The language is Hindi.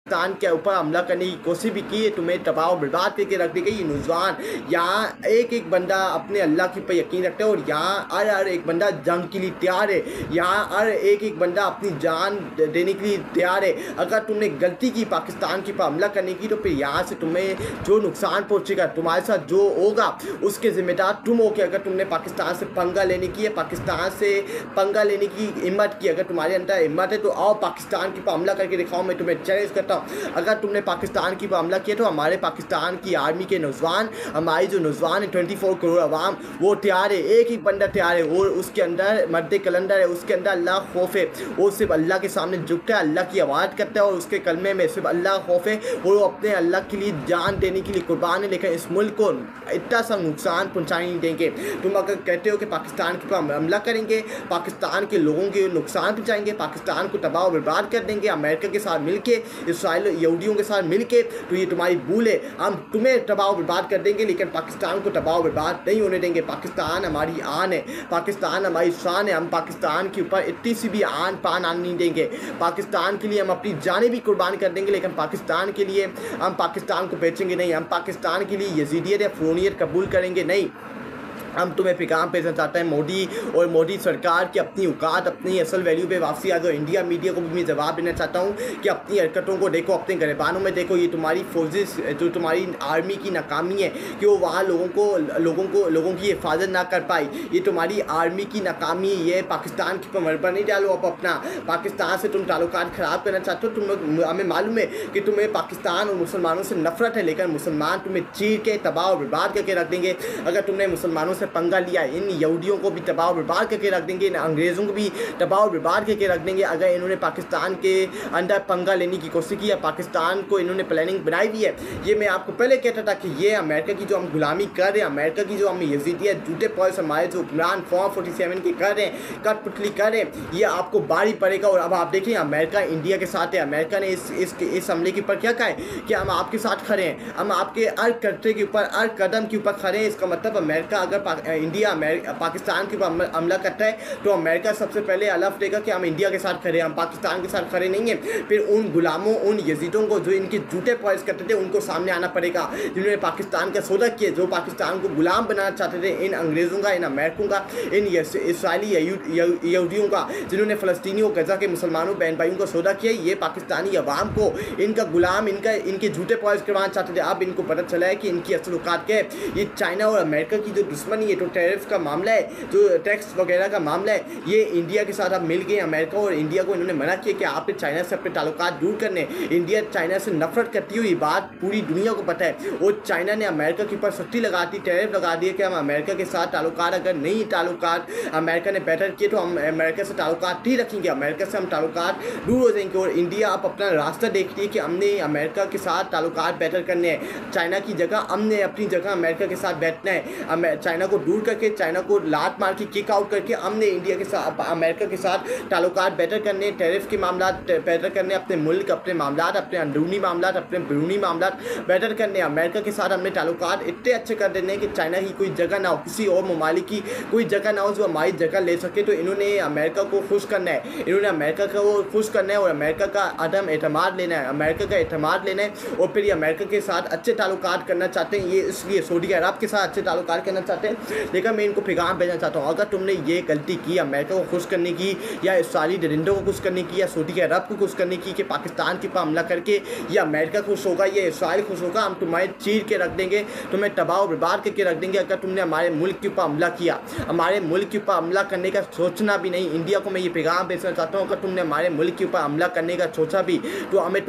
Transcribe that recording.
पाकिस्तान के ऊपर हमला करने की कोशिश भी की है, तुम्हें दबाव बर्बाद करके रख दी गई। नौजवान यहाँ एक एक बंदा अपने अल्लाह के ऊपर यकीन रखता है और यहाँ हर एक बंदा जंग के लिए तैयार है। यहाँ हर एक एक बंदा अपनी जान देने के लिए तैयार है। अगर तुमने गलती की पाकिस्तान के ऊपर हमला करने की तो फिर यहाँ से तुम्हें जो नुकसान पहुँचेगा, तुम्हारे साथ जो होगा उसके जिम्मेदार तुम हो। कि अगर तुमने पाकिस्तान से पंगा लेने की है, पाकिस्तान से पंगा लेने की हिम्मत की, अगर तुम्हारे अंदर हिम्मत है तो आओ पाकिस्तान के ऊपर हमला करके दिखाओ। मैं तुम्हें चैलेंज करता हूँ, अगर तुमने पाकिस्तान की हमला किया तो हमारे पाकिस्तान की आर्मी के नौजवान, हमारी जो नौजवान है 24 करोड़ अवाम, वो तैयार है, एक ही बंदा तैयार है और उसके अंदर मर्द कलंदर है, उसके अंदर अल्लाह खौफ है। वो सिर्फ अल्लाह के सामने झुकता है, अल्लाह की आवाज़ करता है और उसके कलमे में सिर्फ अल्लाह खौफ है और वो अपने अल्लाह के लिए जान देने के लिए कुर्बान है। लेकिन इस मुल्क को इतना सा नुकसान पहुँचाने नहीं देंगे। तुम अगर कहते हो कि पाकिस्तान के ऊपर हमला करेंगे, पाकिस्तान के लोगों के नुकसान पहुँचाएंगे, पाकिस्तान को तबाह बर्बाद कर देंगे अमेरिका के साथ मिलके, इसराइल यहूदियों के साथ मिलके, तो ये तुम्हारी भूल है। हम तुम्हें तबाह बर्बाद कर देंगे लेकिन पाकिस्तान को तबाह बर्बाद नहीं होने देंगे। पाकिस्तान हमारी आन है, पाकिस्तान हमारी शान है। हम पाकिस्तान के ऊपर इतनी सी भी आन पान आने नहीं देंगे। पाकिस्तान के लिए हम अपनी जानें भी कुर्बान कर देंगे लेकिन पाकिस्तान के लिए हम पाकिस्तान को बेचेंगे नहीं। हम पाकिस्तान के लिए यजीदियत या फ़ुरूनियत कबूल करेंगे नहीं। हम तुम्हें पैगाम भेजना चाहते हैं मोदी और मोदी सरकार की अपनी औकात, अपनी असल वैल्यू पे वापसी आ जाओ। इंडिया मीडिया को भी मैं जवाब देना चाहता हूँ कि अपनी हरकतों को देखो, अपने गिरबानों में देखो। ये तुम्हारी फोर्सेस, जो तुम्हारी आर्मी की नाकामी है कि वो वहाँ लोगों की हिफाजत ना कर पाई, ये तुम्हारी आर्मी की नाकामी है। ये पाकिस्तान के ऊपर मरबा नहीं डालो। अब अपना पाकिस्तान से तुम ताल्लुकात ख़राब करना चाहते हो। हमें मालूम है कि तुम्हें पाकिस्तान और मुसलमानों से नफरत है, लेकिन मुसलमान तुम्हें चीर के तबाह और बर्बाद करके रख देंगे। अगर तुमने मुसलमानों से पंगा लिया, इन यहूदियों को भी तबाह बर्बाद करके रख देंगे, इन अंग्रेज़ों को भी तबाह बर्बाद करके रख देंगे। अगर इन्होंने पाकिस्तान के अंदर पंगा लेने की कोशिश की है, पाकिस्तान को इन्होंने प्लानिंग बनाई हुई है। ये मैं आपको पहले कहता था कि ये अमेरिका की जो हम गुलामी कर रहे हैं, अमेरिका की जो हम यजीदियत झूठे पॉइंट्स हमारे जो हुक्मरान फॉर्म 47 के कर रहे हैं, कठपुतली कर रहे हैं, ये आपको भारी पड़ेगा। और अब आप देखें अमेरिका इंडिया के साथ है। अमेरिका ने इस हमले के ऊपर क्या कहा है कि हम आपके साथ खड़े हैं, हम आपके हर खतरे के ऊपर, हर कदम के ऊपर खड़े हैं। इसका मतलब अमेरिका अगर इंडिया पाकिस्तान के ऊपर हमला करता है तो अमेरिका सबसे पहले अलर्ट देगा कि हम इंडिया के साथ खड़े हैं, हम पाकिस्तान के साथ खड़े नहीं हैं। फिर उन गुलामों, उन यजीदों को जो इनके झूठे पॉइंट्स करते थे, उनको सामने आना पड़ेगा, जिन्होंने पाकिस्तान का सौदा किया, जो पाकिस्तान को गुलाम बनाना चाहते थे, इन अंग्रेज़ों का, इन अमेरिकों का, इन इसराइली यहूदियों का, जिन्होंने फ़लस्तीनियों, गजा के मुसलमानों बहन भाइयों का सौदा किया। ये पाकिस्तानी अवाम को इनका गुलाम, इनके झूठे पॉइंट्स करवाना चाहते थे। अब इनको पता चला है कि इनकी असल औकात क्या है। ये चाइना और अमेरिका की जो दुश्मनी है, जो टैरिफ का मामला है, जो टैक्स वगैरह का मामला है, ये इंडिया के साथ अब मिल गए। अमेरिका और इंडिया को इन्होंने मना किया कि आपने चाइना से अपने ताल्लुकात दूर करने। इंडिया चाइना से नफरत करती हुई बात पूरी दुनिया को पता है और चाइना ने अमेरिका के ऊपर सख्ती लगा दी, टैरिफ लगा दिए कि हम अमेरिका के साथ ताल्लुकात, अगर नहीं ताल्लुकात अमेरिका ने बेटर किए तो हम अमेरिका से ताल्लुकात नहीं रखेंगे, अमेरिका से हम ताल्लुकात दूर हो जाएंगे। और इंडिया अब अपना रास्ता देखती है कि हमने अमेरिका के साथ ताल्लुकात बेटर करने हैं। चाइना की जगह हमने अपनी जगह अमेरिका के साथ बैठना है। चाइना को दूर करके, चाइना को लात मार के, किक आउट करके हमने इंडिया के साथ, अमेरिका के साथ ताल्लुकात बेटर करने, टैरिफ के मामला बेटर करने, अपने मुल्क, अपने मामला, अपने अंदरूनी मामला, अपने बैरूनी मामला बेटर करने। अमेरिका के साथ हमने ताल्लुकात इतने अच्छे कर देने कि चाइना की कोई जगह ना हो, किसी और ममालिक की कोई जगह ना हो जो हमारी जगह ले सके। तो इन्होंने अमेरिका को खुश करना है, इन्होंने अमेरिका को खुश करना है और अमेरिका का अदम एतमाद लेना है, अमेरिका का एतमाद लेना है और फिर ये अमेरिका के साथ अच्छे ताल्लुकात करना चाहते हैं। ये इसलिए सऊदी अरब के साथ अच्छे ताल्लुकात करना चाहते हैं। लेकिन मैं इनको पैगाम भेजना चाहता हूँ, अगर तुमने ये गलती की अमेरिका को खुश करने की, या इसराइली दरिंदों को खुश करने की, या सऊदी अरब को खुश करने की कि पाकिस्तान के ऊपर हमला करके या अमेरिका खुश होगा या इसराइल खुश होगा, हम तुम्हारे चीर के रख देंगे, तुम्हें तबाह और बर्बाद करके रख देंगे। अगर तुमने हमारे मुल्क के ऊपर हमला किया, हमारे मुल्क के ऊपर हमला करने का सोचना भी नहीं, इंडिया को मैं ये पैगाम भेजना चाहता हूँ, अगर तुमने हमारे मुल्क के ऊपर हमला करने का सोचा भी तो हमें